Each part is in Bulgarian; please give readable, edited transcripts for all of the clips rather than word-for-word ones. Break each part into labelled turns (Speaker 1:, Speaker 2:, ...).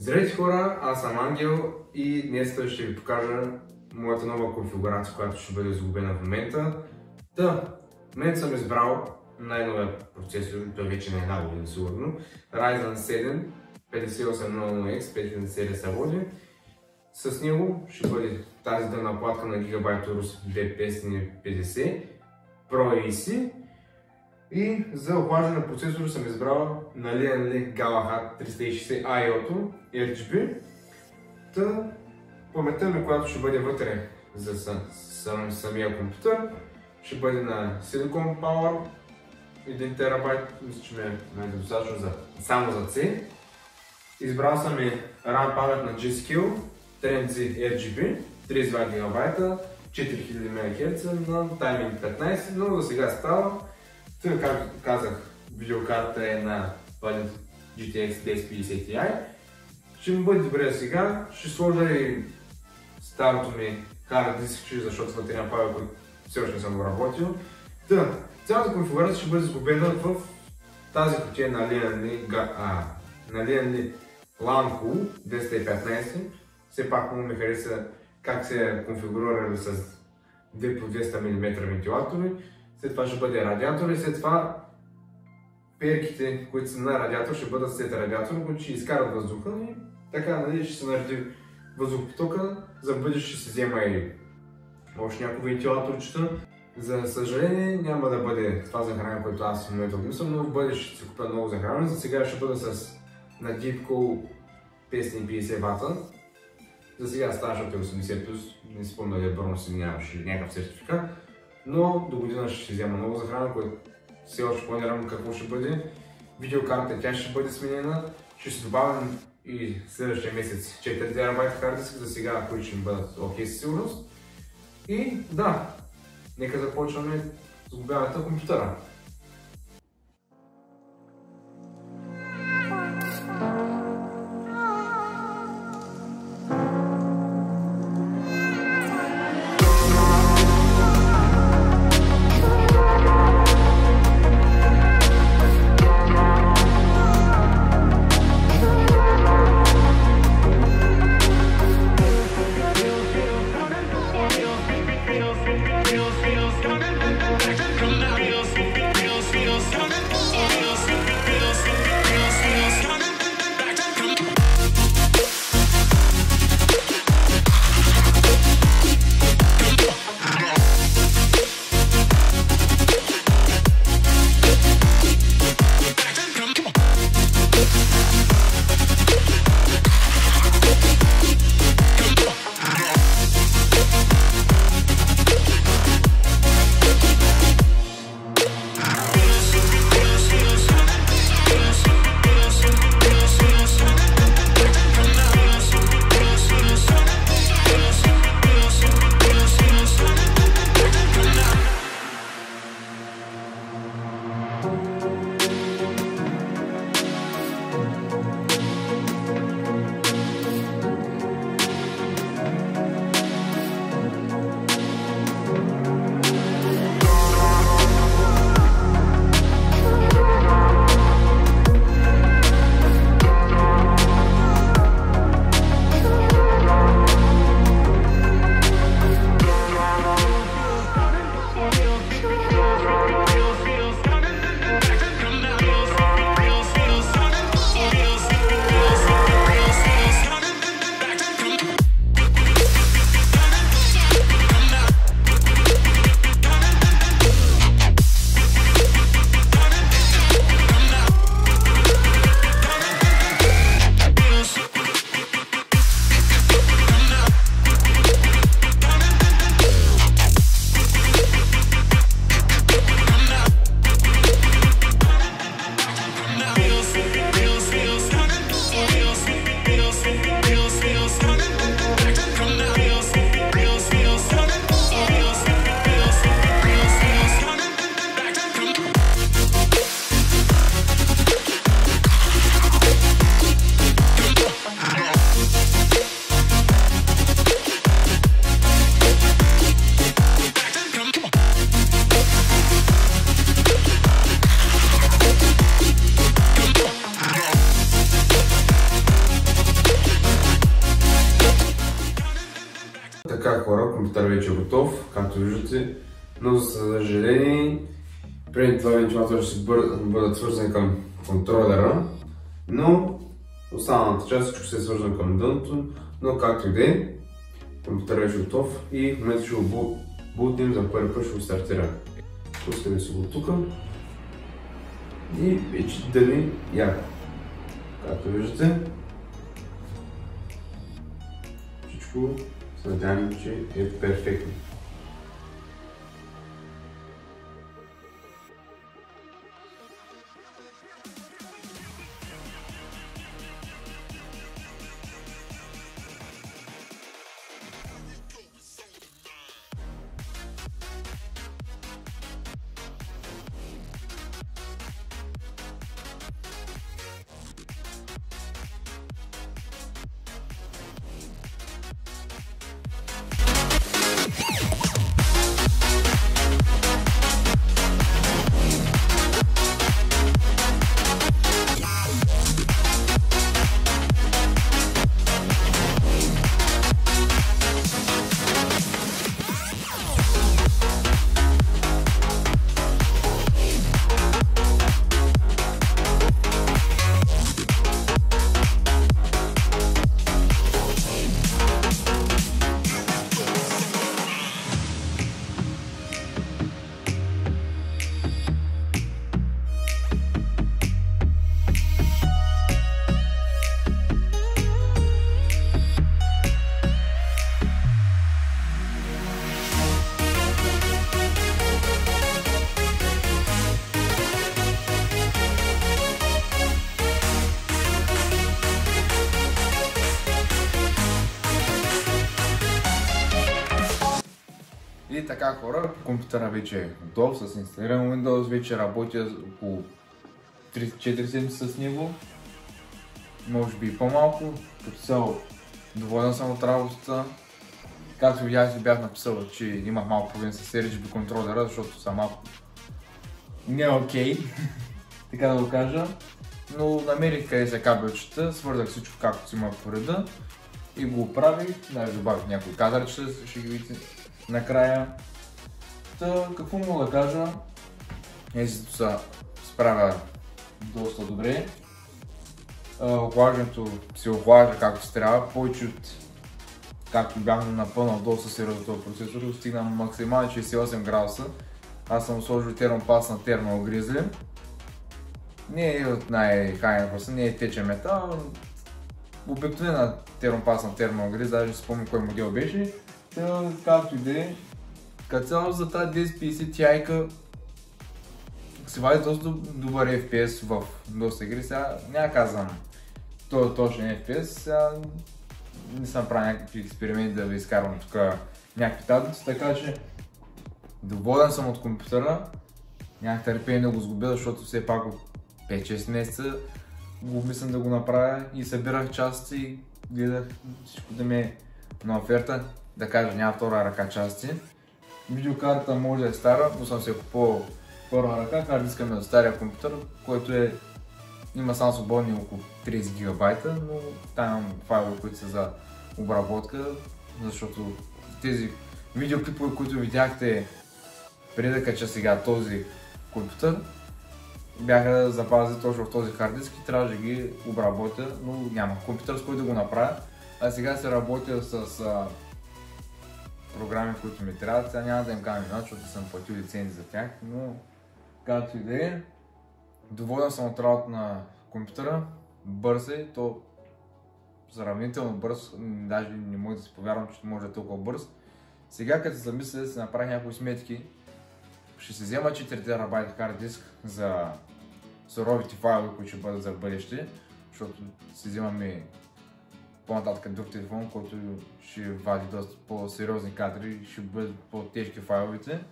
Speaker 1: Здравейте хора, аз съм Ангел и днес ще ви покажа моята нова конфигурация, която ще бъде изгубена в момента. В момента съм избрал най-новия процесор, той вече не е една година сигурно, Ryzen 7 5800X 5000 серия се води. С него ще бъде тази дънна платка на Gigabyte Aorus B550 Pro AC. И за охлаждане на процесора съм избрал на Linear Galahad 360 IO RGB. Паметта ми, която ще бъде вътре за самия компютър, ще бъде на Silicon Power 1 TB, мисля, че ме е достатъчно само за C. Избрал съм и RAM памет на G.Skill Trend Z RGB 32 GB, 4000 МHz на тайминг 15, но до сега става. Тъй, както казах, видеокарта е на GTX 1050 Ti. Ще ми бъде добре сега. Ще сложа и старото ми hard disk, защото вътре няма файл, който все още не съм го работил. Цялата конфигурация ще бъде сгубена в тази кутия на Linear LAN-Cool 215. Все пак му ми хареса как се конфигурирали с 2 по 200 мм вентилатори. След това ще бъде радиатор и след това перките, които са на радиатор, ще бъдат след радиатор, които ще изкарат въздуха и така, нали, ще се нареди въздухопотока. За бъдеще ще се взема и още някои вентилаторчета. За съжаление няма да бъде това захранване, което аз в момента обмислям, но в бъдеще ще се купя ново захранване. За сега ще бъда с на Deepcool 550 вата. За сега става, защото е 80+, не си спомня дали бронус или нямаше някакъв сертификат. Но до година ще взема ново захранване, което все още планирам какво ще бъде. Видеокарта, тя ще бъде сменена. Ще се добавим и следващия месец 4 TB hard disk, за сега, които ще ми бъдат окей със сигурност. И да, нека започваме с сгубяването на компютъра.
Speaker 2: Feels
Speaker 1: хора, компютър вече е готов, както виждате, но за съжаление преди това вентилатор ще бъдат свързани към контролера, но останалата част всичко се е свързано към дъното, но както и да е, компютър вече е готов и в момента ще го бутнем, за първи път ще го стартира. Пускаме се го тук и вече дъни яко. Както виждате, всичко се надяваме, че е перфектно. И така хора, компютъра вече е готов с инсталиран Windows, вече работя около 3-4 седмици с него, може би и по-малко, като цяло доволен съм от работата. Както видяхте, бях написал, че имах малко проблем с RGB контролера, защото са малко не е окей, така да го кажа, но намерих къде са кабелчета, свързах всичко както си има по реда и го оправих, даже добавих някои кадърчета, ще ги видите накрая. Какво мога да кажа? Езито се справя доста добре. Охлаждането се охлажда както се трябва, повече от както бях напълнал доста сериозно този процесор, стигна максимално 68 градуса. Аз съм сложил термопас на Thermal Grizzly. Не е от най-хайна класа, не е течен метал. Обикновена термопас на Thermal Grizzly, даже си спомням кой модел беше. Както и да е, като цяло за тази 1050 Ti се вади доста добър FPS в доста игри. Сега няма казвам този точен FPS, сега не съм правил някакви експерименти да ви изкарвам тук някакви таблици, така че доволен съм от компютъра. Нямах търпение да го сгубя, защото все пак от 5-6 месеца го мислям да го направя и събирах части и гледах всичко да ми е на оферта. Да кажа, няма втора ръка части. Видеокарта може да е стара, но съм се купувал първа ръка, карта диска ми от стария компютър, който има само свободни около 30 гигабайта, но там имам файлове, които са за обработка, защото тези видеоклипове, които видяхте преди да кача сега този компютър, бяха запазени точно в този хард диск и трябваше да ги обработя, но няма компютър с който да го направя. А сега се работя с програми, които ми трябват. Сега няма да им кажа имена, защото съм платил лицензи за тях, но както и да е, доволен съм от работа на компютъра. Бърз е, то сравнително бърз, даже не мога да си повярвам, че може да е толкова бърз. Сега като се замисля да си направя някои сметки, ще се взема 4 терабайта хард диск за суровите файлове, които ще бъдат за бъдеще, защото си вземаме по-нататък друг телефон, който ще вади доста по-сериозни кадри и ще бъдат по-тежки файловете.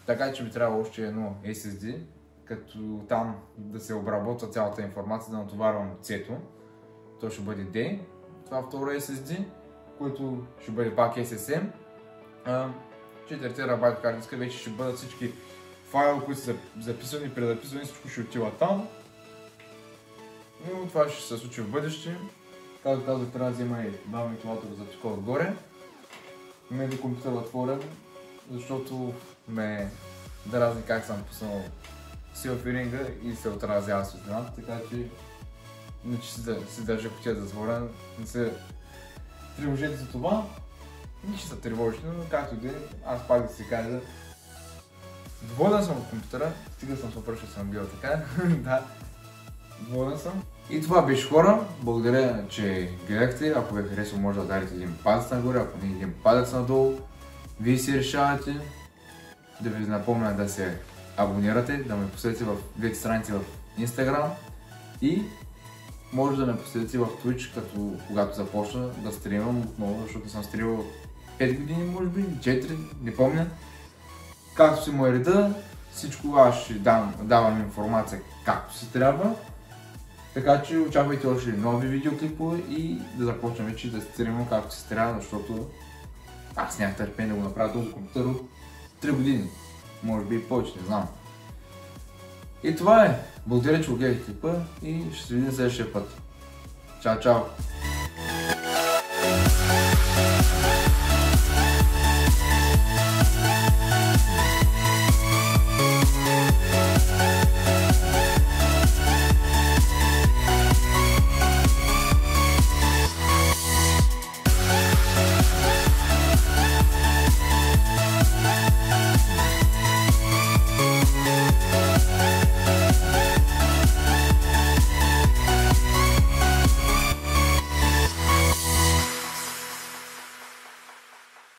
Speaker 1: Така че ми трябва още едно SSD, като там да се обработва цялата информация, да натоварвам C-то. То ще бъде D. Това второ SSD, което ще бъде пак SSM. 4 терабайта хард диска вече ще бъдат всички файлове, които са записани, предзаписани, всичко ще отива там. Но това ще се случи в бъдеще. Както казах, трябва да взема и два вентилатора за тук отгоре.
Speaker 2: Мен е компютър отворен, защото ме дразни как съм пуснал силфиринга и се отразява светлината, така че иначе си държа кутията затворена. Не се тревожете за това. Нищо са тревожни, но както и да е, аз пак да си кажа, доволен съм от компютъра, стига съм супер, че съм бил така, да, доволен съм. И това беше, хора, благодаря, че гледахте. Ако ви е харесал, може да ударите един палец нагоре, ако не един палец надолу. Вие си решавате. Да ви напомня да се абонирате, да ме последите в двете страници в Instagram и може да ме последите в Twitch, когато започна да стримам отново, защото съм стримал 5 години, може би, 4, не помня. Както си му е реда, всичко аз ще давам информация както си трябва. Така че очаквайте още нови видеоклипове и да започнем вече да стримам както си трябва, защото аз нямах търпение да го направя този компютър от 3 години. Може би и повече, не знам. И това е. Благодаря, че го гледахте клипа и ще се видим следващия път. Чао, чао!